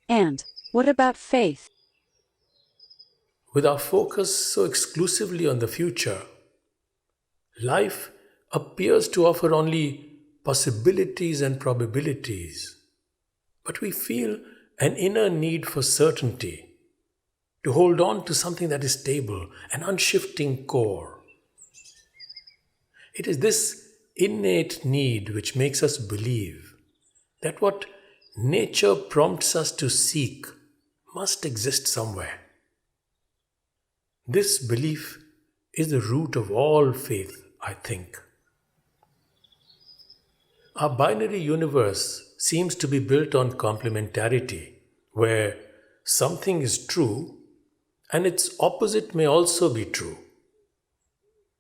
And what about faith? With our focus so exclusively on the future, life appears to offer only possibilities and probabilities, but we feel an inner need for certainty, to hold on to something that is stable, an unshifting core. It is this innate need which makes us believe that what nature prompts us to seek must exist somewhere. This belief is the root of all faith, I think. Our binary universe seems to be built on complementarity, where something is true and its opposite may also be true.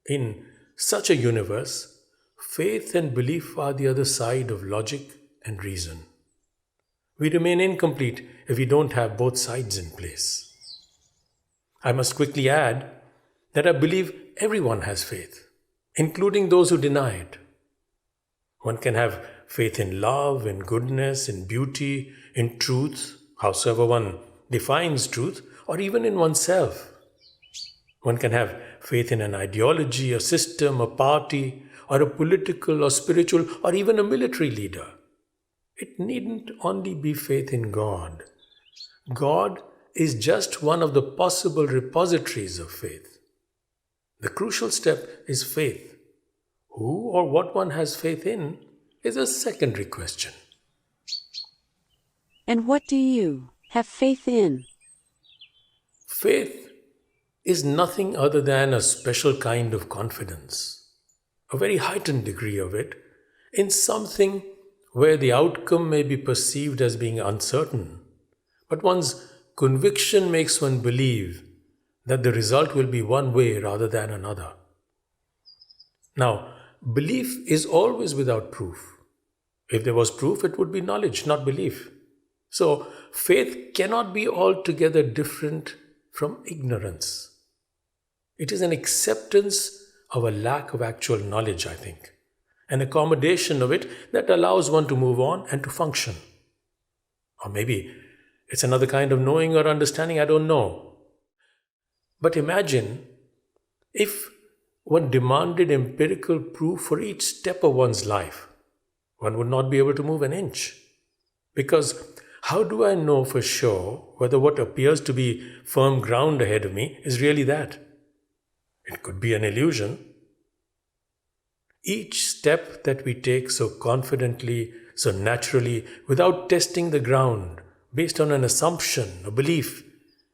In such a universe, faith and belief are the other side of logic and reason. We remain incomplete if we don't have both sides in place. I must quickly add that I believe everyone has faith, including those who deny it. One can have faith in love, in goodness, in beauty, in truth, howsoever one defines truth, or even in oneself. One can have faith in an ideology, a system, a party, or a political or spiritual, or even a military leader. It needn't only be faith in God. God is just one of the possible repositories of faith. The crucial step is faith. Who or what one has faith in is a secondary question. And what do you have faith in? Faith is nothing other than a special kind of confidence, a very heightened degree of it, in something where the outcome may be perceived as being uncertain, but one's conviction makes one believe that the result will be one way rather than another. Now, belief is always without proof. If there was proof, it would be knowledge, not belief. So, faith cannot be altogether different from ignorance. It is an acceptance of a lack of actual knowledge, I think, an accommodation of it that allows one to move on and to function. Or maybe it's another kind of knowing or understanding, I don't know. But imagine if one demanded empirical proof for each step of one's life, one would not be able to move an inch. Because how do I know for sure whether what appears to be firm ground ahead of me is really that? It could be an illusion. Each step that we take so confidently, so naturally, without testing the ground, based on an assumption, a belief,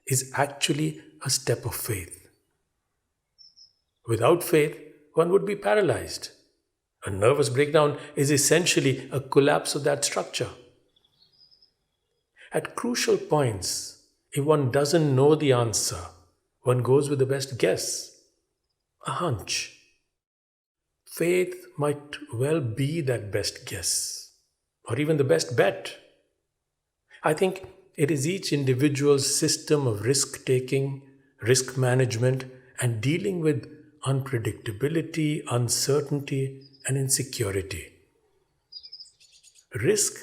is actually a step of faith. Without faith, one would be paralyzed. A nervous breakdown is essentially a collapse of that structure. At crucial points, if one doesn't know the answer, one goes with the best guess, a hunch. Faith might well be that best guess, or even the best bet. I think it is each individual's system of risk-taking, risk management, and dealing with unpredictability, uncertainty, and insecurity. Risk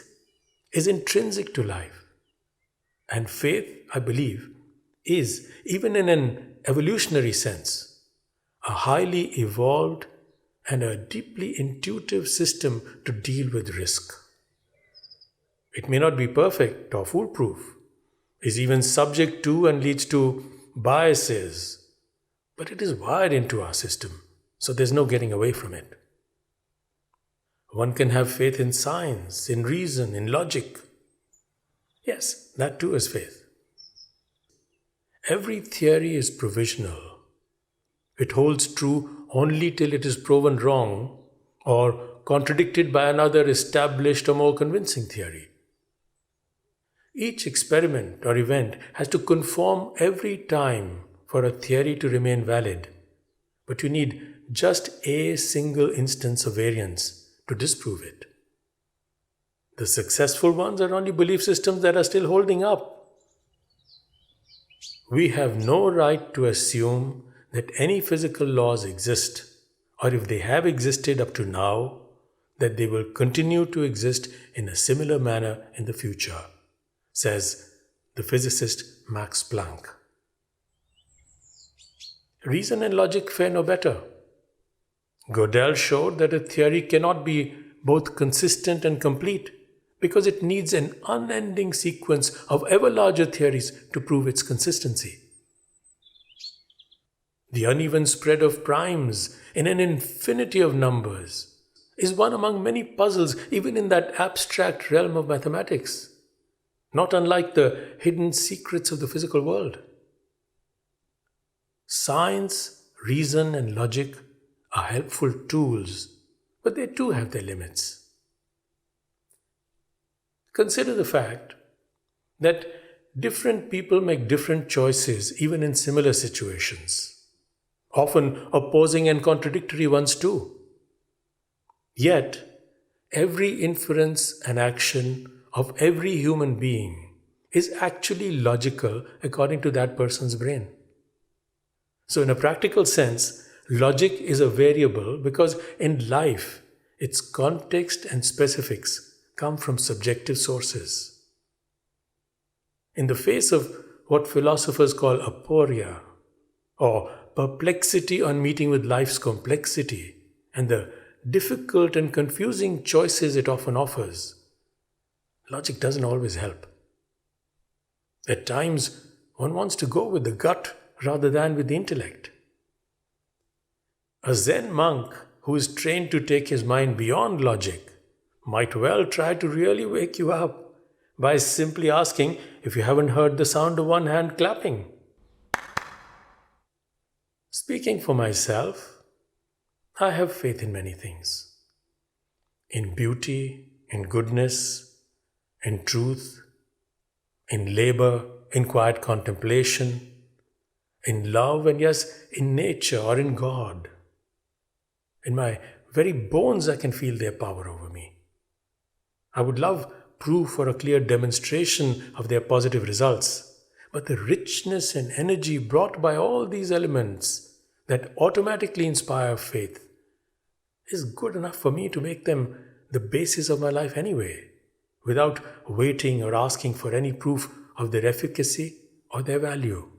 is intrinsic to life, and faith, I believe, is, even in an evolutionary sense, a highly evolved and a deeply intuitive system to deal with risk. It may not be perfect or foolproof, is even subject to and leads to biases, but it is wired into our system, so there's no getting away from it. One can have faith in science, in reason, in logic. Yes, that too is faith. Every theory is provisional. It holds true only till it is proven wrong or contradicted by another established or more convincing theory. Each experiment or event has to conform every time for a theory to remain valid, but you need just a single instance of variance to disprove it. The successful ones are only belief systems that are still holding up. We have no right to assume that any physical laws exist or if they have existed up to now, that they will continue to exist in a similar manner in the future, says the physicist Max Planck. Reason and logic fare no better. Gödel showed that a theory cannot be both consistent and complete because it needs an unending sequence of ever larger theories to prove its consistency. The uneven spread of primes in an infinity of numbers is one among many puzzles even in that abstract realm of mathematics, not unlike the hidden secrets of the physical world. Science, reason, and logic are helpful tools, but they too have their limits. Consider the fact that different people make different choices even in similar situations, often opposing and contradictory ones too. Yet, every inference and action of every human being is actually logical according to that person's brain. So, in a practical sense, logic is a variable because in life, its context and specifics come from subjective sources. In the face of what philosophers call aporia, or perplexity on meeting with life's complexity, and the difficult and confusing choices it often offers, logic doesn't always help. At times, one wants to go with the gut rather than with the intellect. A Zen monk who is trained to take his mind beyond logic might well try to really wake you up by simply asking if you haven't heard the sound of one hand clapping. Speaking for myself, I have faith in many things. In beauty, in goodness, in truth, in labor, in quiet contemplation, in love, and yes, in nature or in God. In my very bones, I can feel their power over me. I would love proof or a clear demonstration of their positive results, but the richness and energy brought by all these elements that automatically inspire faith is good enough for me to make them the basis of my life anyway, without waiting or asking for any proof of their efficacy or their value.